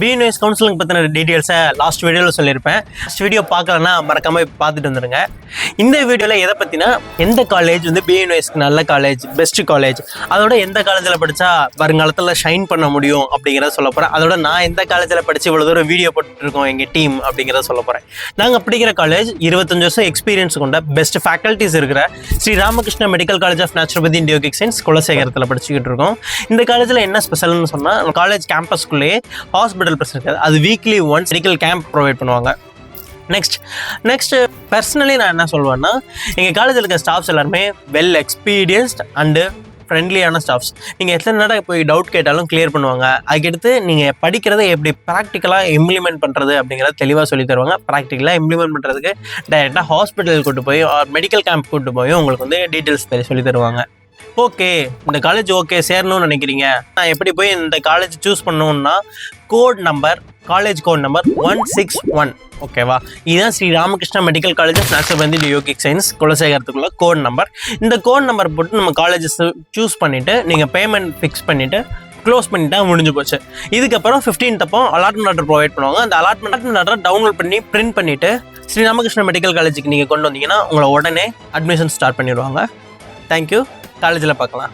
BNS counselling பற்றின டீட்டெயில்ஸை last வீடியோவில் சொல்லியிருப்பேன். லாஸ்ட் வீடியோ பார்க்கலன்னா மறக்காம பார்த்துட்டு வந்துடுங்க. இந்த வீடியோவில் எதை பற்றினா எந்த காலேஜ் வந்து பிஎன்எஸ்க்கு நல்ல காலேஜ், பெஸ்ட் காலேஜ், அதோட எந்த காலேஜில் படித்தா வருங்காலத்தில் ஷைன் பண்ண முடியும் அப்படிங்கிறத சொல்ல போகிறேன். அதோட நான் எந்த காலேஜில் படித்து இவ்வளோ தூரம் வீடியோ போட்டுருக்கோம் எங்கள் டீம் அப்படிங்கிறத சொல்ல போகிறேன். நாங்கள் படிக்கிற காலேஜ் 25 வருஷம் எக்ஸ்பீரியன்ஸ் கொண்ட பெஸ்ட் ஃபேக்கல்ட்டிஸ் இருக்கிற Sri Ramakrishna medical college of naturopathy and yogic science குலசேகரத்தில் படிச்சுக்கிட்டு இருக்கோம். இந்த காலேஜில் என்ன ஸ்பெஷல்னு சொன்னால் காலேஜ் கேம்பஸ்குள்ளேயே ஹாஸ்பிட்டல் பிரச்சனை இருக்காது. அது weekly once medical camp provide பண்ணுவாங்க. நெக்ஸ்ட் பர்சனலி நான் என்ன சொல்வேன்னா, எங்கள் காலேஜில் இருக்க ஸ்டாஃப்ஸ் எல்லாருமே வெல் எக்ஸ்பீரியன்ஸ்ட் அண்டு ஃப்ரெண்ட்லியான ஸ்டாஃப்ஸ். நீங்கள் எத்தனை நேரம் போய் டவுட் கேட்டாலும் கிளியர் பண்ணுவாங்க. அதுக்கடுத்து நீங்கள் படிக்கிறத எப்படி ப்ராக்டிக்கலாக இம்ப்ளிமெண்ட் பண்ணுறது அப்படிங்கிறத தெளிவாக சொல்லி தருவாங்க. ப்ராக்டிக்கலாக இம்ப்ளிமெண்ட் பண்ணுறதுக்கு டைரெக்டாக ஹாஸ்பிட்டல் கூட்டு போய் மெடிக்கல் கேம்ப் கூட்டு போய் உங்களுக்கு வந்து டீட்டெயில்ஸ் சொல்லி தருவாங்க. ஓகே, இந்த காலேஜ் ஓகே சேரணும்னு நினைக்கிறீங்க, நான் எப்படி போய் இந்த காலேஜ் சூஸ் பண்ணணும்னா காலேஜ் கோட் நம்பர் 161. ஓகேவா, இதுதான் Sri Ramakrishna medical college of naturopathy and yogic science குலசேகரத்துக்குள்ள கோட் நம்பர். இந்த கோட் நம்பர் போட்டு நம்ம காலேஜஸ் சூஸ் பண்ணிவிட்டு நீங்கள் பேமெண்ட் ஃபிக்ஸ் பண்ணிவிட்டு க்ளோஸ் பண்ணிட்டா முடிஞ்சு போச்சு. இதுக்கப்புறம் 15th அப்போ அலாட்மெண்ட் ஆர்டர் ப்ரொவைட் பண்ணுவாங்க. அந்த அலாட்மெண்ட் ஆர்டர் டவுன்லோட் பண்ணி பிரிண்ட் பண்ணிவிட்டு ஸ்ரீ ராமகிருஷ்ணா மெடிக்கல் காலேஜுக்கு நீங்கள் கொண்டு வந்தீங்கன்னா உங்களை உடனே அட்மிஷன் ஸ்டார்ட் பண்ணிடுவாங்க. தேங்க்யூ, காலேஜில் பார்க்கலாம்.